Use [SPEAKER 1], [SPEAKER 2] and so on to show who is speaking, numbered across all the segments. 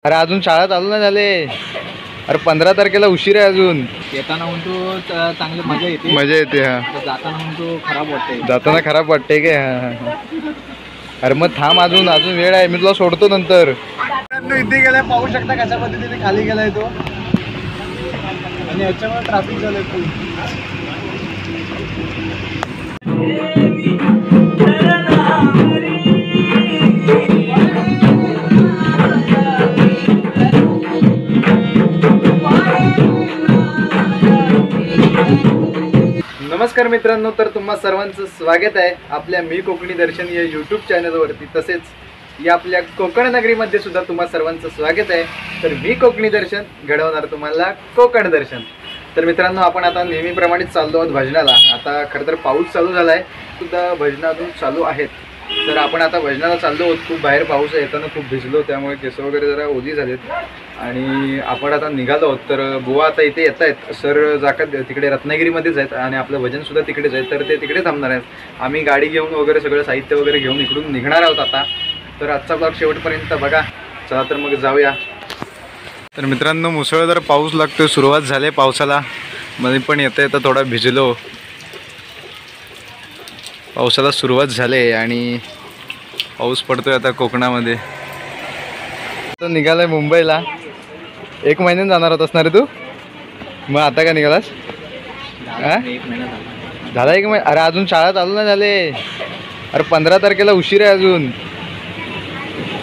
[SPEAKER 1] अरे अजून शाळा चालू नाही झाले. अरे 15 तारखेला उशीर आहे अजून.
[SPEAKER 2] येताना म्हणतो चांगली मजा येते.
[SPEAKER 1] मजा येते. हा,
[SPEAKER 2] जाताना म्हणतो खराब वाटते.
[SPEAKER 1] जाताना खराब वाटते काय? हा. अरे मग थांब, अजून वेळ आहे. मी तुला सोडतो नंतर. इथे गेलाय, पाहू शकता कशा पद्धतीने खाली गेलाय तो. आणि याच्यामुळे ट्रॅफिक झालंय खूप. नमस्कार मित्रांनो, तर तुम्हा सर्वांचं स्वागत आहे आपल्या मी कोकणी दर्शन या यूट्यूब चॅनलवरती. तसेच या आपल्या कोकण नगरीमध्ये सुद्धा तुम्हा सर्वांचं स्वागत आहे. तर मी कोकणी दर्शन घडवणार तुम्हाला कोकण दर्शन. तर मित्रांनो, आपण आता नेहमीप्रमाणेच चाललो आहोत भजनाला. आता खरं तर पाऊस चालू झाला आहे, सुद्धा भजनं अजून चालू आहेत. तर आपण आता भजनाला चाललो आहोत. खूप बाहेर पाऊस आहे, येताना खूप भिजलो, त्यामुळे केस वगैरे जरा ओली झालेत. आणि आपण आता निघालो आहोत. तर बुवा आता इथे येत आहेत. सर जाकत तिकडे रत्नागिरीमध्येच आहेत आणि आपलं भजनसुद्धा तिकडेच आहे. तर ते तिकडे थांबणार आहेत. आम्ही गाडी घेऊन वगैरे सगळं साहित्य वगैरे घेऊन इकडून निघणार आहोत आता. तर आजचा ब्लॉग शेवटपर्यंत बघा. चला तर मग जाऊया. तर मित्रांनो, मुसळधार पाऊस लागतोय. सुरुवात झाली पावसाला. मध्ये पण येता येता थोडा भिजलो. पावसाला सुरुवात झाली आणि पाऊस पडतोय आता कोकणामध्ये. तर निघालाय मुंबईला. 1 महिन्याने जाणार होत असणार तू. मग आता का निघालास? झाला 1 महिना. अरे अजून शाळा चालू नाही झाले. अरे 15 तारखेला उशीर आहे अजून.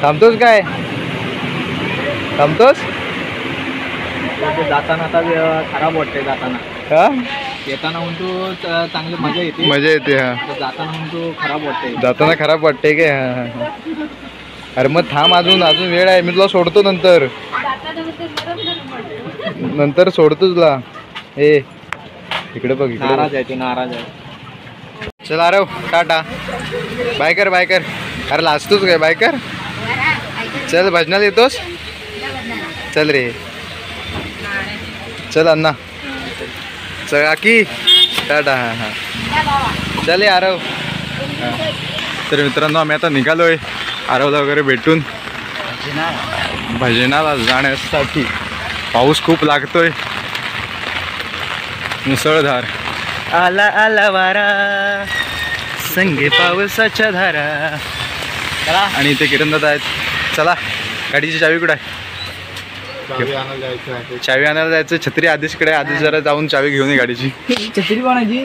[SPEAKER 1] थांबतोस काय? थांबतोस?
[SPEAKER 2] जाताना आता खराब वाटते. जाताना
[SPEAKER 1] हा,
[SPEAKER 2] येताना म्हणतो चांगली मजा येते.
[SPEAKER 1] मजा येते. हा,
[SPEAKER 2] जाताना म्हणतो खराब वाटते.
[SPEAKER 1] जाताना खराब वाटते काय? हा. अरे मग थांब, अजून वेळ आहे. मी तुला सोडतो नंतर. नंतर सोडतो तुला. ए इकडे बघ, इकडे.
[SPEAKER 2] नाराज आहे, नाराज आहे.
[SPEAKER 1] चल अरे टाटा. बाय कर, बाय कर. अरे लाजतोच काय? बाय कर. चल भजनाला येतोस? चल रे, चल अण्णा. चल आकी, टाटा. हां हां, चल ये आरव. तर मित्रांनो, आम्ही आता निघालोय आरवला वगैरे भेटून भजनाला जाण्यासाठी. पाऊस खूप लागतोय, मुसळधार. आला आला वारा संगे पावसाच्या धारा. आणि इथे किरणदादा आहेत. चला, गाडीची चावी कुठे आहे? चावी आणायला जायचं. छत्री आदेशकडे. आदेश जरा जाऊन चावी घेऊन ये गाडीची.
[SPEAKER 2] छत्री कोणाची?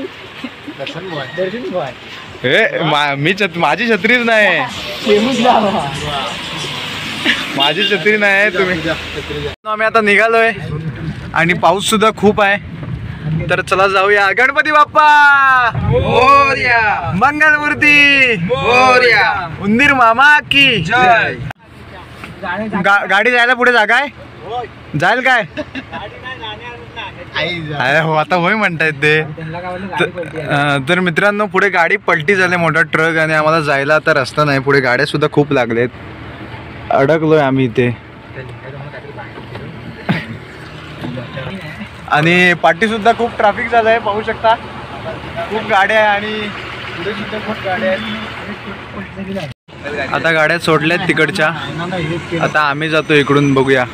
[SPEAKER 1] हे माझी छत्रीच नाही. माझी छत्री नाही. तुम्ही. आम्ही आता निघालोय आणि पाऊस सुद्धा खूप आहे. तर चला जाऊया. गणपती बाप्पा मोरया, मंगलमूर्ती मोरया, उंदीर मामा की जय. गाडी जायला पुढे जागा आहे? जाईल काय? अरे हो, आता होय म्हणतायत ते. तर मित्रांनो, पुढे गाडी पलटी झाली, मोठा ट्रक. आणि आम्हाला जायला आता रस्ता नाही. पुढे गाड्या सुद्धा खूप लागलेत. अडकलोय आम्ही इथे. आणि पाठी सुद्धा खूप ट्रॅफिक झालंय, पाहू शकता. खूप गाड्या आहे आणि पुढे सुद्धा खूप गाड्या आहेत. आता गाड्या सोडल्यात तिकडच्या. आता आम्ही जातो इकडून. बघूया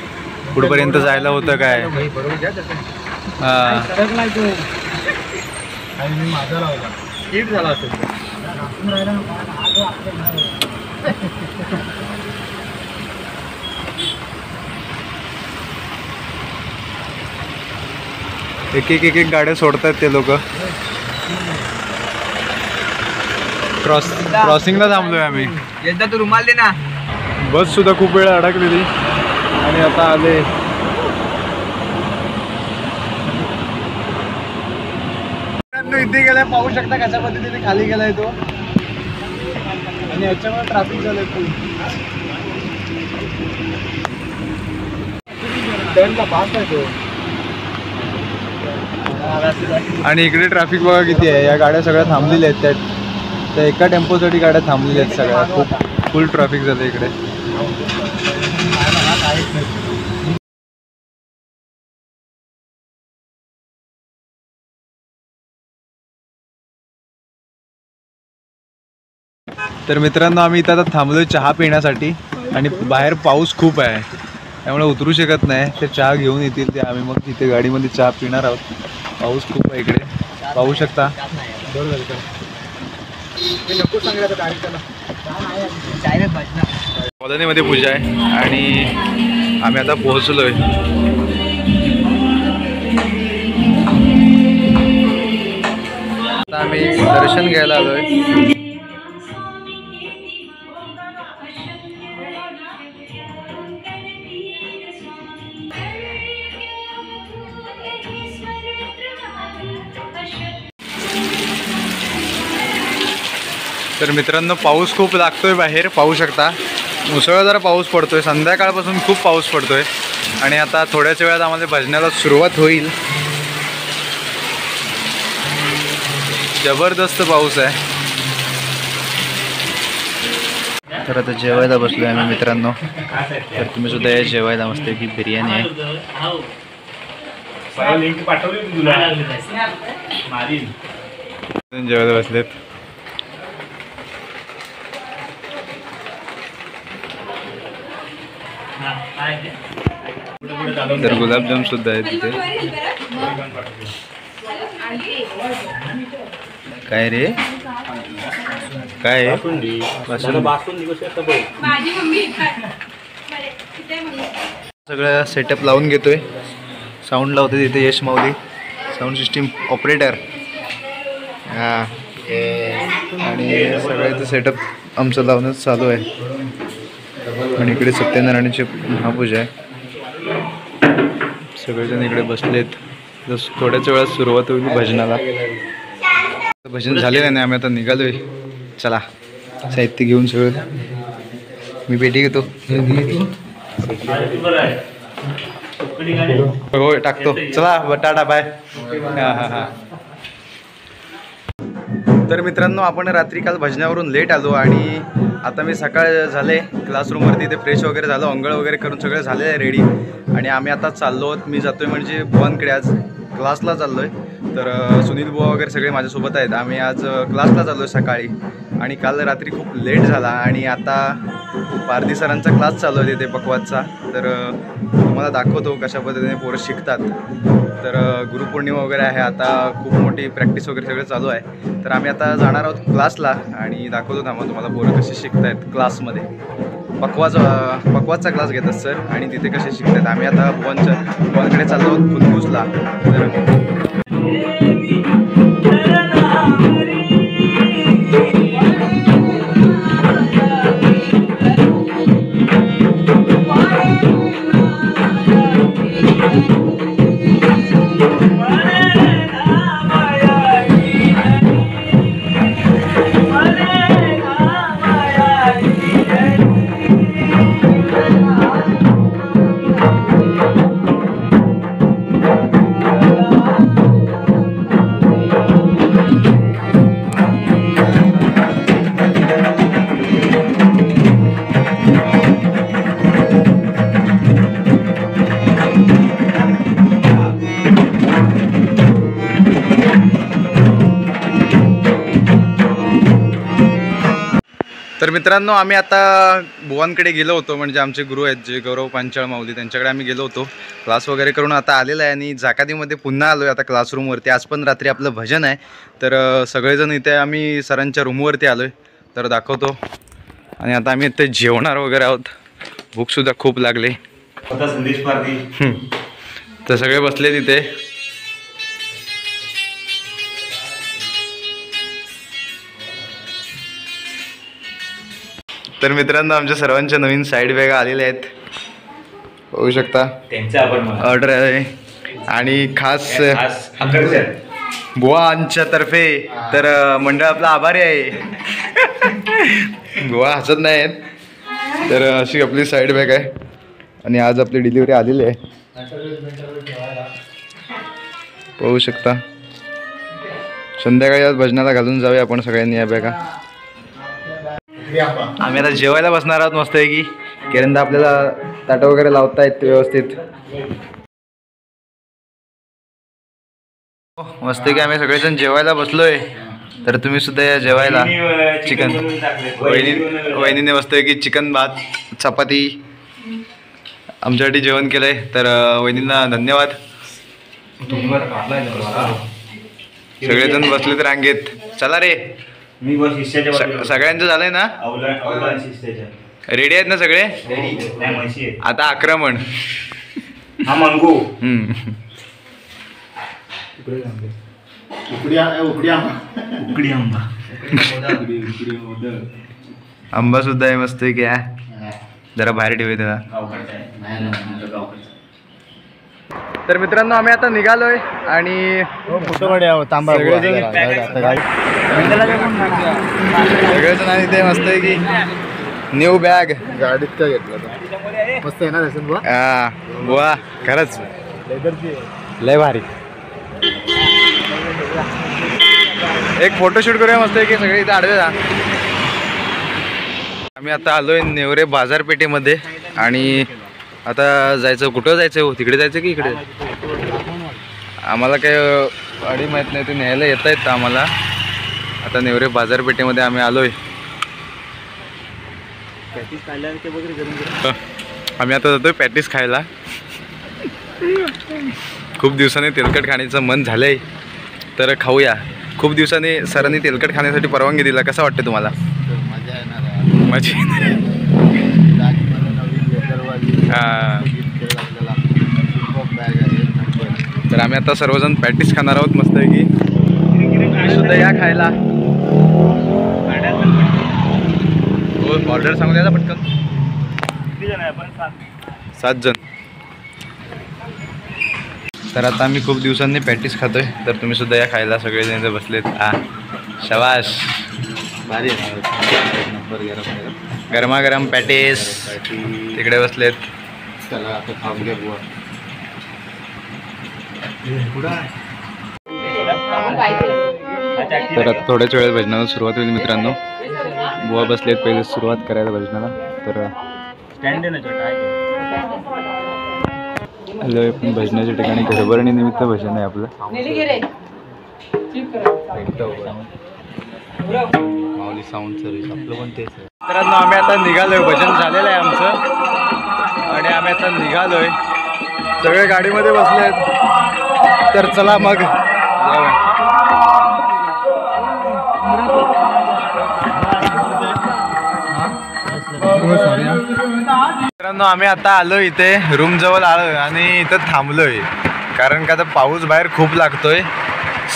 [SPEAKER 1] पुढपर्यंत जायला होतं काय. एक गाड्या सोडतात ते लोक. क्रॉसिंगला थांबलोय आम्ही.
[SPEAKER 2] एकदा तू रुमाल दे ना.
[SPEAKER 1] बस सुद्धा खूप वेळ अडकलेली आणि आता आले. इथे गेलाय, पाहू शकता कशा पद्धतीने खाली गेलाय तो. आणि याच्यामुळे ट्रॅफिक झालंय खूप. आणि इकडे ट्रॅफिक बघा किती आहे. या गाड्या सगळ्या थांबलेल्या आहेत. त्या एका टेम्पोसाठी गाड्या थांबलेल्या आहेत सगळ्या. खूप फुल ट्रॅफिक झालं इकडे. तर मित्रांनो, आम्ही इथं आता थांबलोय चहा पिण्यासाठी. आणि बाहेर पाऊस खूप आहे. त्यामुळे उतरू शकत नाही. ते चहा घेऊन येतील ते आम्ही मग तिथे गाडीमध्ये चहा पिणार आहोत. पाऊस खूप आहे इकडे पाहू शकता. कॉलनीमध्ये पूजा आहे आणि आम्ही आता पोहोचलोय. आता आम्ही दर्शन घ्यायला आलोय. तर मित्रांनो पाऊस खूप लागतोय बाहेर पाहू शकता. मुसळधार पाऊस पडतोय. संध्याकाळपासून खूप पाऊस पडतोय आणि आता थोड्याच वेळात आम्हाला भजनाला सुरुवात होईल. जबरदस्त पाऊस आहे. तर आता जेवायला बसलोय आम्ही मित्रांनो. तर तुम्ही सुद्धा या जेवायला. मस्त की बिर्याणी आहे. जेवायला बसलेत. तर गुलाबजाम सुद्धा आहे तिथे. काय रे काय सगळं सेटअप लावून घेतोय. साऊंड लावते तिथे यश माऊली साऊंड सिस्टीम ऑपरेटर. हां आणि सगळं सेटअप आमचं लावणंच चालू आहे. आणि इकडे सत्यनारायणाची महापूजा आहे. सगळेजण इकडे बसलेत. जस थोड्याच वेळात सुरुवात होईल भजनाला. भजन झालेलं नाही. आम्ही आता निघालोय. चला साहित्य घेऊन सगळं. मी पेटी घेतो. हो टाकतो. चला टाटा बाय. हां हां हां. तर मित्रांनो आपण रात्री काल भजनावरून लेट आलो आणि आता मी सकाळ झाले क्लासरूमवरती इथे फ्रेश वगैरे झालो. अंघोळ वगैरे करून सगळं झालेलं आहे रेडी आणि आम्ही आता चाललो आहोत. मी जातोय म्हणजे बुवांकडे आज क्लासला चाललो आहे. तर सुनील बुवा वगैरे सगळे माझ्यासोबत आहेत. आम्ही आज क्लासला चाललो आहे सकाळी आणि काल रात्री खूप लेट झाला आणि आता पारधी सरांचा क्लास चालू आहे तिथे पकवाजचा. तर तुम्हाला दाखवतो कशा पद्धतीने पोरं शिकतात. तर गुरुपौर्णिमा वगैरे आहे आता. खूप मोठी प्रॅक्टिस वगैरे सगळं चालू आहे. तर आम्ही आता जाणार आहोत क्लासला आणि दाखवतो थांबा तुम्हाला पोरं कसे शिकत आहेत क्लासमध्ये. पकवाजचा क्लास घेतात सर आणि तिथे कसे शिकतात. आम्ही आता बुवांकडे चाललो आहोत फुलपूसला. तर तर मित्रांनो आम्ही आता बुवांकडे गेलो होतो. म्हणजे आमचे गुरु आहेत जे गौरव पांचाळ माऊली त्यांच्याकडे आम्ही गेलो होतो. क्लास वगैरे करून आता आलेलं आहे आणि जाकातीमध्ये पुन्हा आलो आहे आता क्लासरूमवरती. आज पण रात्री आपलं भजन आहे. तर सगळेजण इथे आम्ही सरांच्या रूमवरती आलो आहे. तर दाखवतो. आणि आता आम्ही इथे जेवणार वगैरे आहोत. भूकसुद्धा खूप लागले. तर सगळे बसले तिथे. तर मित्रांनो आमच्या सर्वांच्या नवीन साईड बॅगा आलेल्या आहेत होऊ शकता. ऑर्डर आहे आणि खास बुवांच्या तर्फे. तर मंडळ आपला आभारी आहे. बुवा हसत नाहीत. तर अशी आपली साईड बॅग आहे आणि आज आपली डिलिव्हरी आलेली आहे पाहू शकता. संध्याकाळी आज भजनाला घालून जाऊया आपण सगळ्यांनी या बॅगा. आम्ही आता जेवायला बसणार आहोत मस्त आहे की. किरणदा आपल्याला ताटं वगैरे लावता येत व्यवस्थित. मस्त की आम्ही सगळेजण जेवायला बसलोय. तर तुम्ही सुद्धा या जेवायला. चिकन वहिनीने मस्त आहे की चिकन भात चपाती आमच्यासाठी जेवण केलंय, तर वहिनींना धन्यवाद. सगळेजण बसलेत रांगेत. चला रे,
[SPEAKER 3] मी बस शिष्याच्या
[SPEAKER 1] सगळ्यांचं झालंय ना? रेडी आहेत ना सगळे?
[SPEAKER 3] नाही म्हशी आहे.
[SPEAKER 1] आता आक्रमण.
[SPEAKER 3] हा मंगू. उकडी आंबा.
[SPEAKER 1] आंबा सुद्धा आहे मस्त आहे क्या. जरा बाहेर ठेवूया त्याला. तर मित्रांनो, आम्ही आता निघालोय आणि सगळेजण आणि ते मस्त आहे की न्यू बॅग
[SPEAKER 2] गाडीत काय घेतलं मस्त आहे ना दर्शन बुवा.
[SPEAKER 1] हा बुवा, खरंच लय भारी. एक फोटोशूट करूया मस्त आहे की सगळे इथे आडवे जा. आम्ही आता आलोय नेवरे बाजारपेठेमध्ये आणि आता जायचं. कुठं जायचं हो? तिकडे जायचं की इकडे? आम्हाला काय गाडी माहीत नाही, ते न्यायला येत आहेत आम्हाला. आता नेवरे बाजारपेठेमध्ये आम्ही आलोय. आम्ही आता जातोय पॅटीस खायला. खूप दिवसांनी तेलकट खाण्याचं मन झालंय, तर खाऊया. खूप दिवसांनी सरांनी तेलकट खाण्यासाठी परवानगी दिला. कसं वाटतं तुम्हाला? मजा येणार. हां, तर आम्ही आता सर्वजण पॅटीस खाणार आहोत मस्त आहे की. तुम्ही सुद्धा या खायला. हो, ऑर्डर सांगू द्या पटकन. 7 जण. तर आता आम्ही खूप दिवसांनी पॅटीस खातोय, तर तुम्ही सुद्धा या खायला. सगळेजण इथे बसलेत. शबाश,
[SPEAKER 2] भारी आहे.
[SPEAKER 1] गरमागरम पॅटीस तिकडे बसलेत.
[SPEAKER 2] चला आता खाऊन घ्या बुवा.
[SPEAKER 1] तर आता थोड्याच वेळेत भजनाला सुरुवात होईल मित्रांनो. बुवा बसलेत पहिले सुरुवात करायला भजनाला. तर आलोय पण भजनाच्या ठिकाणी. घरभरणी निमित्त भजन आहे आपलं.
[SPEAKER 2] माऊली साऊंड सर्व्हिस आपलं पण तेच आहे.
[SPEAKER 1] मित्रांनो, आम्ही आता निघालोय. भजन झालेलं आहे आमचं आणि आम्ही आता निघालोय. सगळे गाडीमध्ये बसलेत, तर चला मग जाऊया. मित्रांनो, आम्ही आता आलो इथे रूम जवळ आलो आणि इथं थांबलोय, कारण का आता पाऊस बाहेर खूप लागतोय.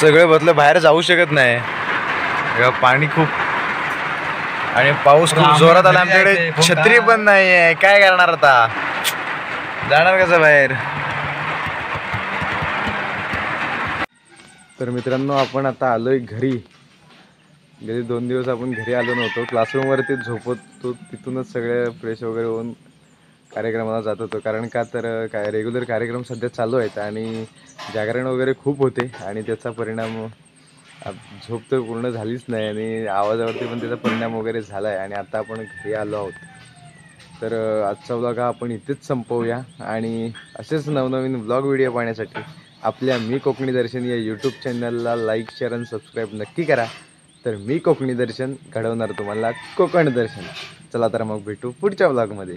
[SPEAKER 1] सगळे बसले, बाहेर जाऊ शकत नाही. पाणी खूप आणि पाऊस खूप जोरात आला. आमच्याकडे छत्री पण नाही आहे. काय करणार आता? जाणार कसं बाहेर? तर मित्रांनो, आपण आता आलोय घरी. गेले 2 दिवस आपण घरी आलो नव्हतो. क्लासरूमवरती झोपत होतो. तिथूनच सगळे फ्रेश वगैरे होऊन कार्यक्रमाला जात होतो. कारण का तर काय रेग्युलर कार्यक्रम सध्या चालू आहेत आणि जागरण वगैरे खूप होते आणि त्याचा परिणाम झोप तर पूर्ण झालीच नाही आणि आवाजावरती पण त्याचा परिणाम वगैरे झाला आहे. आणि आता आपण घरी आलो आहोत. तर आजचा व्लॉग हा आपण इथेच संपवूया आणि असेच नवनवीन व्लॉग व्हिडिओ पाहण्यासाठी आपल्या मी कोकणी दर्शन या यूट्यूब चॅनलला लाईक, शेअर आणि सबस्क्राईब नक्की करा. तर मी कोकणी दर्शन घडवणार तुम्हाला कोकण दर्शन. चला तर मग भेटू पुढच्या व्लॉगमध्ये.